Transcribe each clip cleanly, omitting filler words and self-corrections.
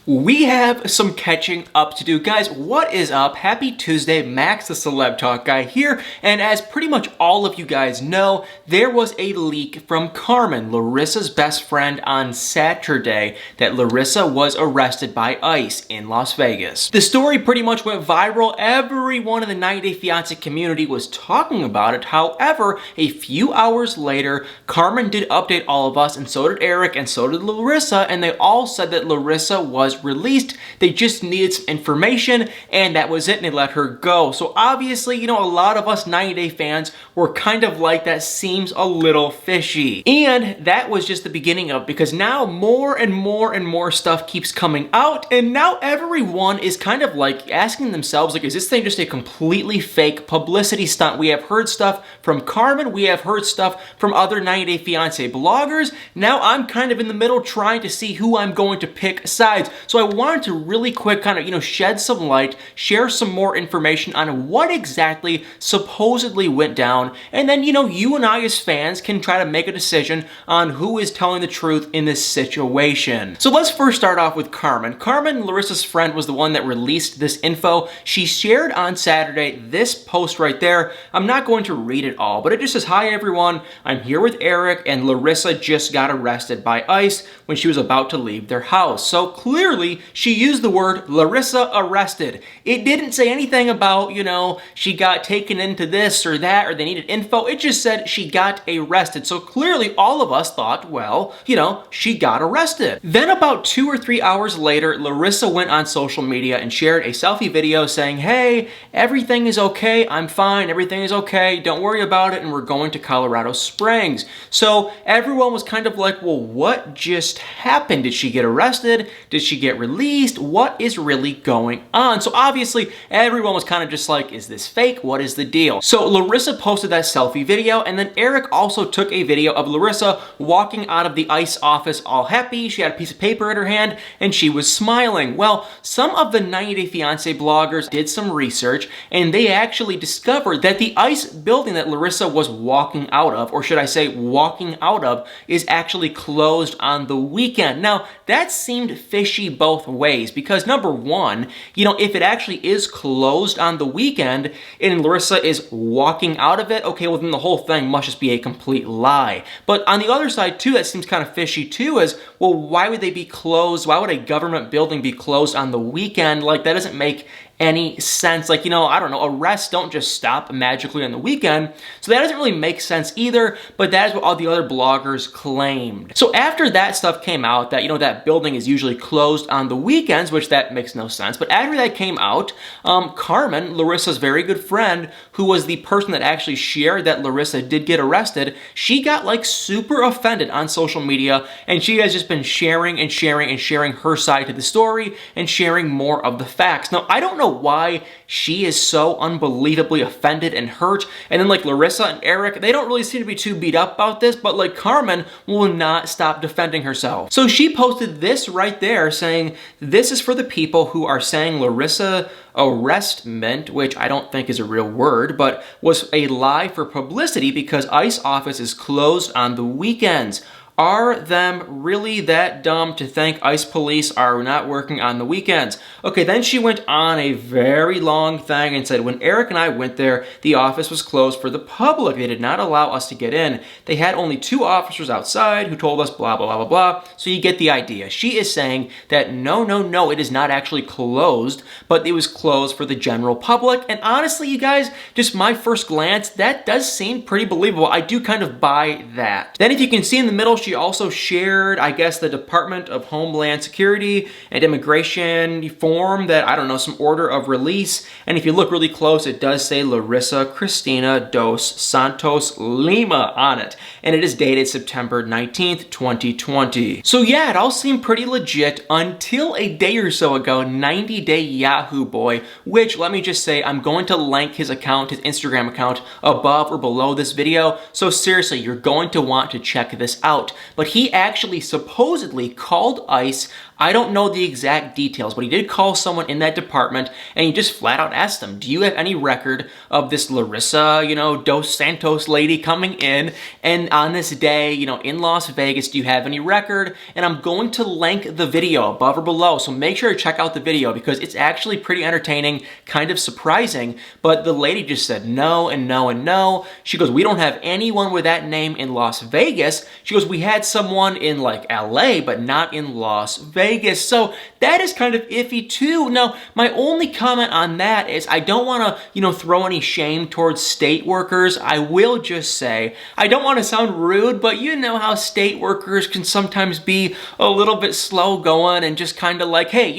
We have some catching up to do. Guys, what is up? Happy Tuesday, Max the Celeb Talk guy here, and as pretty much all of you guys know, there was a leak from Carmen, Larissa's best friend, on Saturday that Larissa was arrested by ICE in Las Vegas. The story pretty much went viral. Everyone in the 90 Day Fiance community was talking about it. However, a few hours later, Carmen did update all of us, and so did Eric, and so did Larissa, and they all said that Larissa was released. They just needed some information, and that was it, and they let her go. So obviously, you know, a lot of us 90 Day fans were kind of like, that seems a little fishy. And that was just the beginning of, because now more and more and more stuff keeps coming out, and now everyone is kind of like asking themselves, like, is this thing just a completely fake publicity stunt? We have heard stuff from Carmen, we have heard stuff from other 90 Day Fiance bloggers. Now I'm kind of in the middle trying to see who I'm going to pick sides. So I wanted to really quick kind of, you know, shed some light, share some more information on what exactly supposedly went down, and then, you know, you and I as fans can try to make a decision on who is telling the truth in this situation. So let's first start off with Carmen. Carmen, Larissa's friend, was the one that released this info. She shared on Saturday this post right there. I'm not going to read it all, but it just says, "Hi everyone, I'm here with Eric, and Larissa just got arrested by ICE when she was about to leave their house." So clearly she used the word Larissa arrested. It didn't say anything about, you know, she got taken into this or that, or they needed info. It just said she got arrested. So clearly all of us thought, well, you know, she got arrested. Then about 2 or 3 hours later, Larissa went on social media and shared a selfie video saying, "Hey, everything is okay. I'm fine. Everything is okay. Don't worry about it. And we're going to Colorado Springs." So everyone was kind of like, well, what just happened? Did she get arrested? Did she get released? What is really going on? So obviously everyone was kind of just like, is this fake? What is the deal? So Larissa posted that selfie video, and then Eric also took a video of Larissa walking out of the ICE office all happy. She had a piece of paper in her hand and she was smiling. Well, some of the 90 Day Fiance bloggers did some research, and they actually discovered that the ICE building that Larissa was walking out of, or should I say walking out of, is actually closed on the weekend. Now, that seemed fishy both ways, because number one, you know, if it actually is closed on the weekend and Larissa is walking out of it, okay, well then the whole thing must just be a complete lie. But on the other side too, that seems kind of fishy too, is, well, why would they be closed? Why would a government building be closed on the weekend? Like, that doesn't make any sense. Like, you know, I don't know, arrests don't just stop magically on the weekend. So that doesn't really make sense either, but that is what all the other bloggers claimed. So after that stuff came out, that, you know, that building is usually closed on the weekends, which that makes no sense. But after that came out, Carmen, Larissa's very good friend, who was the person that actually shared that Larissa did get arrested, she got like super offended on social media, and she has just been sharing and sharing and sharing her side to the story and sharing more of the facts. Now, I don't know why she is so unbelievably offended and hurt, and then like Larissa and Eric, they don't really seem to be too beat up about this, but like Carmen will not stop defending herself. So she posted this right there saying, "This is for the people who are saying Larissa arrestment," which I don't think is a real word, but was a lie for publicity because ICE office is closed on the weekends. Are them really that dumb to think ICE police are not working on the weekends? Okay, then she went on a very long thing and said, "When Eric and I went there, the office was closed for the public. They did not allow us to get in. They had only 2 officers outside who told us blah, blah, blah, blah, blah." So you get the idea. She is saying that no, it is not actually closed, but it was closed for the general public. And honestly, you guys, just my first glance, that does seem pretty believable. I do kind of buy that. Then if you can see in the middle, she also shared, I guess, the Department of Homeland Security and Immigration form that, I don't know, some order of release. And if you look really close, it does say Larissa Cristina dos Santos Lima on it. And it is dated September 19th, 2020. So yeah, it all seemed pretty legit until a day or so ago, 90 Day Yahoo Boy, which, let me just say, I'm going to link his account, his Instagram account, above or below this video. So seriously, you're going to want to check this out. But he actually supposedly called ICE I don't know the exact details, but he did call someone in that department and he just flat out asked them, do you have any record of this Larissa, Dos Santos lady coming in and on this day, in Las Vegas, do you have any record? And I'm going to link the video above or below, so make sure to check out the video because it's actually pretty entertaining, kind of surprising, but the lady just said no and no and no. She goes, we don't have anyone with that name in Las Vegas. She goes, we had someone in like LA, but not in Las Vegas. So that is kind of iffy too. Now, my only comment on that is I don't want to, throw any shame towards state workers. I will just say, I don't want to sound rude, but you know how state workers can sometimes be a little bit slow going and just kind of like, hey,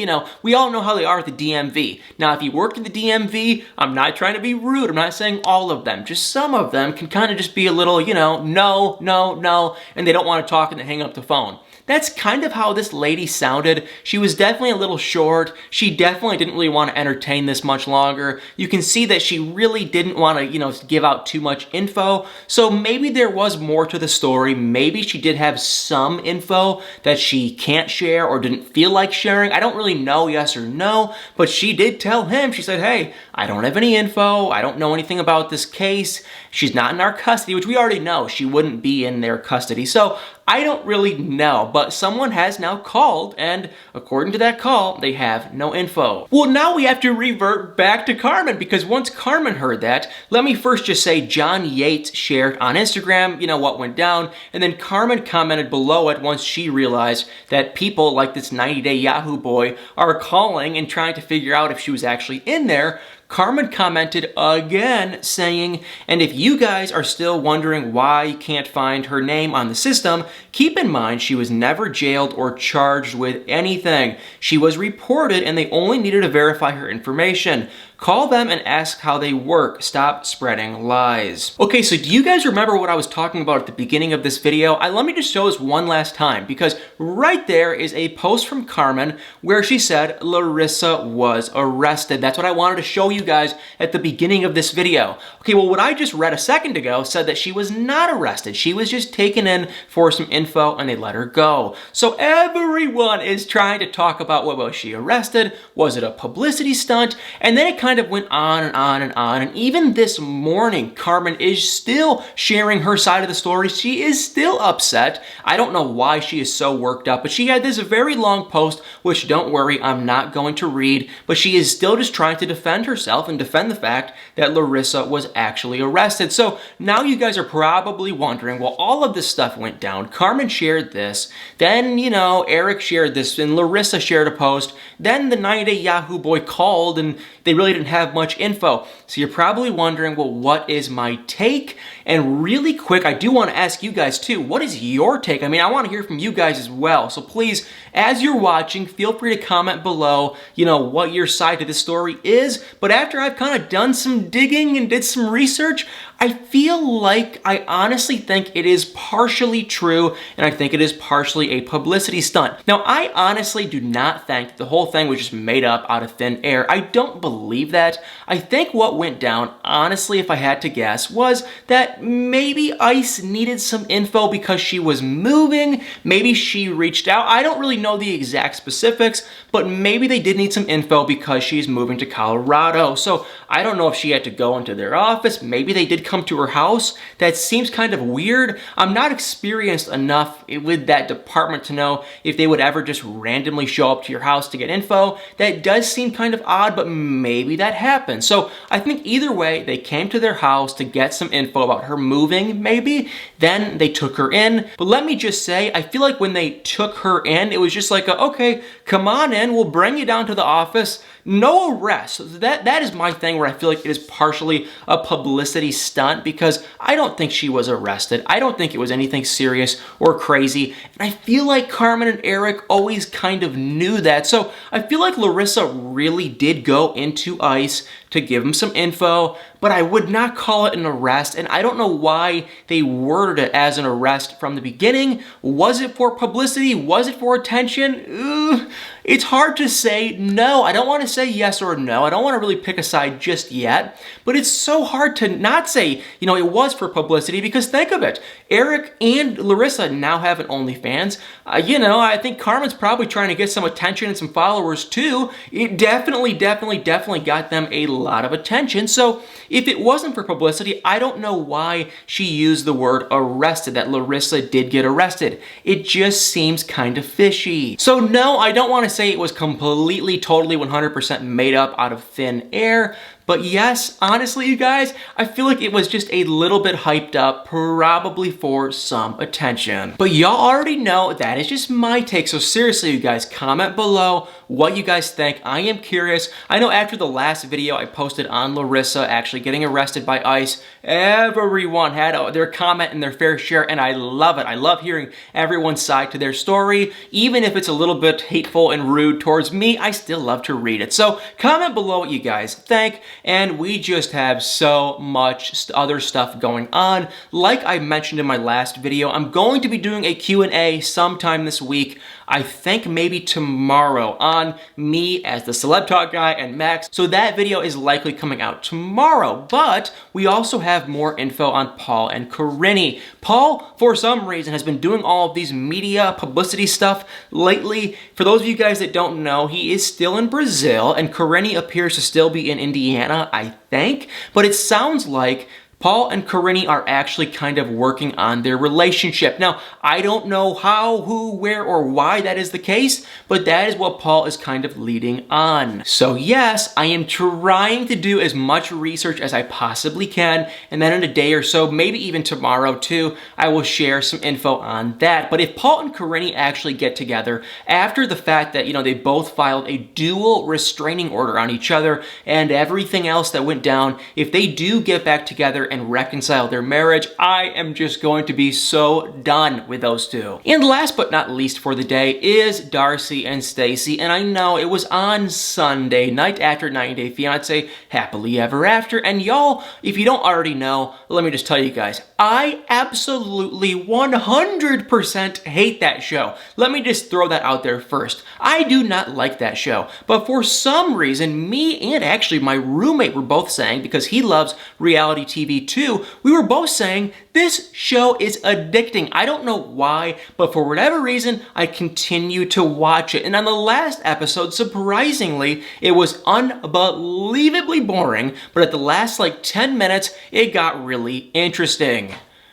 we all know how they are at the DMV. Now, if you work in the DMV, I'm not trying to be rude. I'm not saying all of them. Just some of them can kind of just be a little, no, no, no, and they don't want to talk and they hang up the phone. That's kind of how this lady sounded. She was definitely a little short. She definitely didn't really want to entertain this much longer. You can see that she really didn't want to, give out too much info. So maybe there was more to the story. Maybe she did have some info that she can't share or didn't feel like sharing. I don't really know, yes or no, but she did tell him, she said, hey, I don't have any info. I don't know anything about this case. She's not in our custody, which we already know she wouldn't be in their custody. So I don't really know, but someone has now called, and according to that call, they have no info. Well, now we have to revert back to Carmen, because once Carmen heard that, let me first just say John Yates shared on Instagram, what went down, and then Carmen commented below it once she realized that people like this 90-day Yahoo boy are calling and trying to figure out if she was actually in there. Carmen commented again saying, and if you guys are still wondering why you can't find her name on the system, keep in mind she was never jailed or charged with anything. She was reported and they only needed to verify her information. Call them and ask how they work. Stop spreading lies. Okay, so do you guys remember what I was talking about at the beginning of this video? Let me just show this one last time, because right there is a post from Carmen where she said Larissa was arrested. That's what I wanted to show you guys at the beginning of this video. Okay, well, what I just read a second ago said that she was not arrested. She was just taken in for some info and they let her go. So everyone is trying to talk about, well, was she arrested? Was it a publicity stunt? And then it kind of went on and on and on. And even this morning, Carmen is still sharing her side of the story. She is still upset. I don't know why she is so worked up, but she had this very long post, which don't worry, I'm not going to read, but she is still just trying to defend herself and defend the fact that Larissa was actually arrested. So now you guys are probably wondering, well, all of this stuff went down. Carmen shared this, then, Eric shared this, and Larissa shared a post, then the 90-day Yahoo boy called, and they really didn't have much info. So you're probably wondering, well, what is my take? And really quick, I do want to ask you guys too, what is your take? I want to hear from you guys as well. So please, as you're watching, feel free to comment below, what your side to this story is. But after I've kind of done some digging and did some research, I feel like I honestly think it is partially true, and I think it is partially a publicity stunt. Now, I honestly do not think the whole thing was just made up out of thin air. I don't believe that. I think what went down, honestly, if I had to guess, was that maybe ICE needed some info because she was moving. Maybe she reached out. I don't really know the exact specifics, but maybe they did need some info because she's moving to Colorado. So I don't know if she had to go into their office. Maybe they did come to her house. That seems kind of weird. I'm not experienced enough with that department to know if they would ever just randomly show up to your house to get info. That does seem kind of odd, but maybe that happened. So I think either way, they came to their house to get some info about her moving, maybe. Then they took her in. But let me just say, I feel like when they took her in, it was just like, okay, come on in, we'll bring you down to the office. No arrest. So that is my thing where I feel like it is partially a publicity stunt, because I don't think she was arrested. I don't think it was anything serious or crazy. And I feel like Carmen and Eric always kind of knew that. So I feel like Larissa really did go into ICE to give them some info, but I would not call it an arrest, and I don't know why they worded it as an arrest from the beginning. Was it for publicity? Was it for attention? It's hard to say no. I don't want to say yes or no. I don't want to really pick a side just yet, but it's so hard to not say, it was for publicity, because think of it. Eric and Larissa now have an OnlyFans. I think Carmen's probably trying to get some attention and some followers too. It definitely got them a lot of attention. So if it wasn't for publicity, I don't know why she used the word arrested, that Larissa did get arrested. It just seems kind of fishy. So no, I don't want to say it was completely, totally, 100% made up out of thin air. But yes, honestly, you guys, I feel like it was just a little bit hyped up, probably for some attention. But y'all already know that is just my take, so seriously, you guys, comment below what you guys think. I am curious. I know after the last video I posted on Larissa actually getting arrested by ICE, everyone had their comment and their fair share, and I love it. I love hearing everyone's side to their story. Even if it's a little bit hateful and rude towards me, I still love to read it. So comment below what you guys think. And we just have so much other stuff going on. Like I mentioned in my last video, I'm going to be doing a Q&A sometime this week. I think maybe tomorrow, on me as the Celeb Talk guy and Max. So that video is likely coming out tomorrow. But we also have more info on Paul and Corinne. Paul, for some reason, has been doing all of these media publicity stuff lately. For those of you guys that don't know, he is still in Brazil, and Corinne appears to still be in Indiana, I think. But it sounds like Paul and Corinne are actually kind of working on their relationship. Now, I don't know how, who, where, or why that is the case, but that is what Paul is kind of leading on. So yes, I am trying to do as much research as I possibly can, and then in a day or so, maybe even tomorrow too, I will share some info on that. But if Paul and Corinne actually get together after the fact that, they both filed a dual restraining order on each other and everything else that went down, if they do get back together and reconcile their marriage, I am just going to be so done with those two. And last but not least for the day is Darcy and Stacy. And I know it was on Sunday night after 90 Day Fiance, Happily Ever After. And y'all, if you don't already know, let me just tell you guys, I absolutely 100% hate that show. Let me just throw that out there first. I do not like that show. But for some reason, me and actually my roommate were both saying, because he loves reality TV too, we were both saying this show is addicting. I don't know why, but for whatever reason, I continue to watch it. And on the last episode, surprisingly, it was unbelievably boring, but at the last 10 minutes, it got really interesting.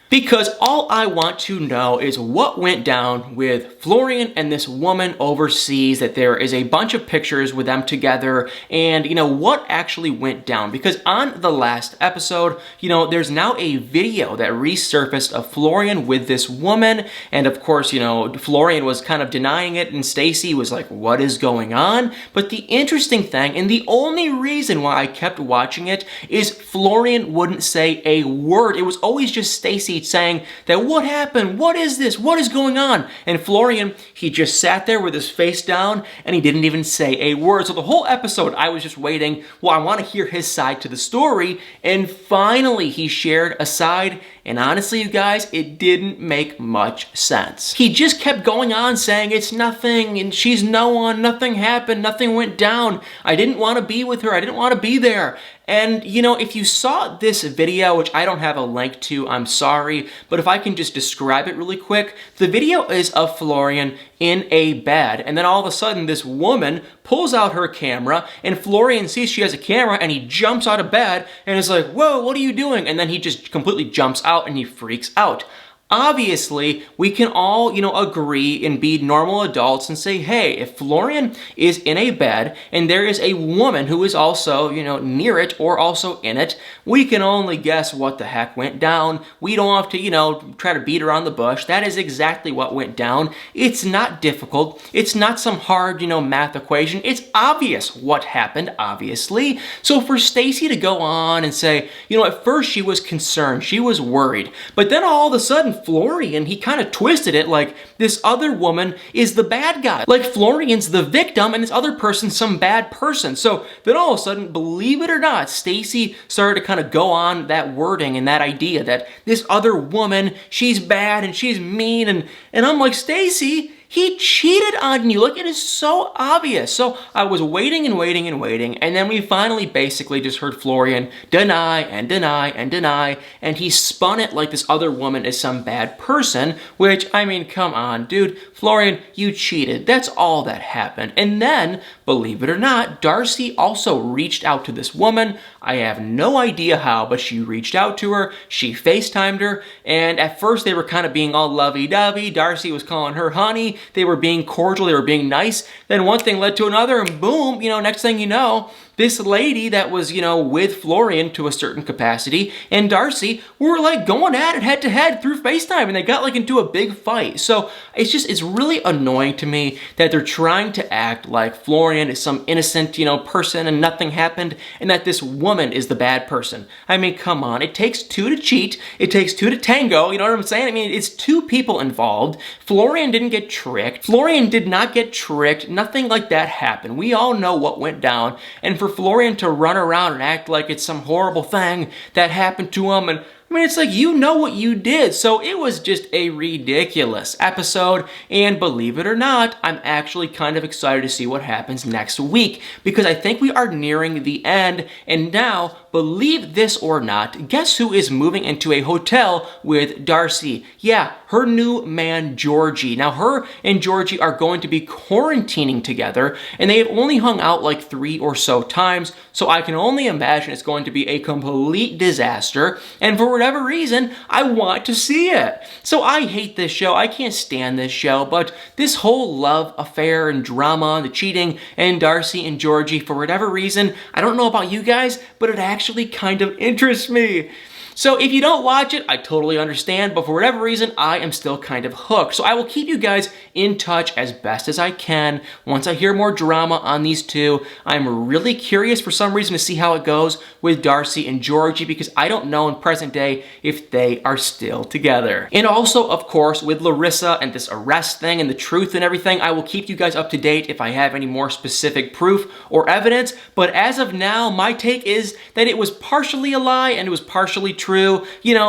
Because all I want to know is what went down with Florian and this woman overseas, that there is a bunch of pictures with them together, and, what actually went down. Because on the last episode, there's now a video that resurfaced of Florian with this woman, and of course, Florian was kind of denying it, and Stacy was like, what is going on? But the interesting thing, and the only reason why I kept watching it, is Florian wouldn't say a word. It was always just Stacy saying that, what happened? What is this? What is going on? And Florian, he just sat there with his face down and he didn't even say a word. So the whole episode, I was just waiting. Well, I want to hear his side to the story. And finally, he shared a side. And honestly, you guys, it didn't make much sense. He just kept going on saying it's nothing and she's no one, nothing happened, nothing went down. I didn't want to be with her. I didn't want to be there. And, if you saw this video, which I don't have a link to, I'm sorry, but if I can just describe it really quick, the video is of Florian in a bed, and then all of a sudden this woman pulls out her camera, and Florian sees she has a camera, and he jumps out of bed, and is like, whoa, what are you doing? And then he just completely jumps out, and he freaks out. Obviously, we can all, agree and be normal adults and say, hey, if Florian is in a bed and there is a woman who is also, near it or also in it, we can only guess what the heck went down. We don't have to, try to beat around the bush. That is exactly what went down. It's not difficult. It's not some hard, math equation. It's obvious what happened, obviously. So for Stacy to go on and say, at first she was concerned, she was worried, but then all of a sudden with Florian, he kind of twisted it like this other woman is the bad guy. Like Florian's the victim and this other person's some bad person. So then all of a sudden, believe it or not, Stacy started to kind of go on that wording and that idea that this other woman, she's bad and she's mean. And I'm like, Stacy, he cheated on you. Like, it is so obvious. So I was waiting and waiting and waiting, and then we finally basically just heard Florian deny and deny and deny, and he spun it like this other woman is some bad person, which, I mean, come on, dude. Florian, you cheated. That's all that happened. And then, believe it or not, Darcy also reached out to this woman. I have no idea how, but she reached out to her. She FaceTimed her, and at first they were kind of being all lovey-dovey. Darcy was calling her honey. They were being cordial, they were being nice. Then one thing led to another, and boom, next thing you know, this lady that was, with Florian to a certain capacity and Darcy were like going at it head to head through FaceTime, and they got like into a big fight. So it's really annoying to me that they're trying to act like Florian is some innocent, person and nothing happened, and that this woman is the bad person. I mean, come on. It takes two to cheat. It takes two to tango. You know what I'm saying? I mean, it's two people involved. Florian didn't get tricked. Florian did not get tricked. Nothing like that happened. We all know what went down. And for Florian to run around and act like it's some horrible thing that happened to him, and I mean, it's like, you know what you did. So it was just a ridiculous episode, and believe it or not, I'm actually kind of excited to see what happens next week, because I think we are nearing the end, and now, believe this or not, guess who is moving into a hotel with Darcy? Yeah, her new man, Georgie. Now, her and Georgie are going to be quarantining together, and they have only hung out like 3 or so times, so I can only imagine it's going to be a complete disaster, and for whatever reason, I want to see it. So I hate this show. I can't stand this show, but this whole love affair and drama, the cheating, and Darcy and Georgie, for whatever reason, I don't know about you guys, but it actually kind of interests me. So if you don't watch it, I totally understand, but for whatever reason, I am still kind of hooked. So I will keep you guys in touch as best as I can. Once I hear more drama on these two, I'm really curious for some reason to see how it goes with Darcy and Georgie, because I don't know in present day if they are still together. And also, of course, with Larissa and this arrest thing and the truth and everything, I will keep you guys up to date if I have any more specific proof or evidence. But as of now, my take is that it was partially a lie and it was partially true,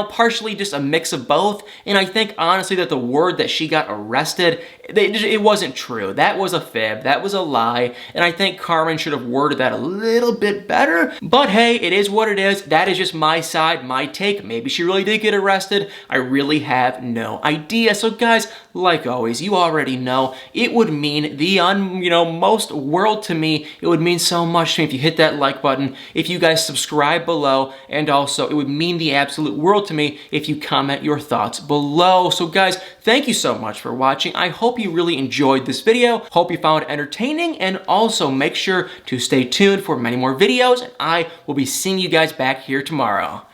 partially just a mix of both. And I think honestly that the word that she got arrested, it wasn't true. That was a fib. That was a lie. And I think Carmen should have worded that a little bit better. But hey, it is what it is. That is just my side, my take. Maybe she really did get arrested. I really have no idea. So guys, like always, you already know, it would mean the most world to me. It would mean so much to me if you hit that like button, if you guys subscribe below, and also it would mean the absolute world to me if you comment your thoughts below. So guys, thank you so much for watching. I hope you really enjoyed this video. Hope you found it entertaining, and also make sure to stay tuned for many more videos, and I will be seeing you guys back here tomorrow.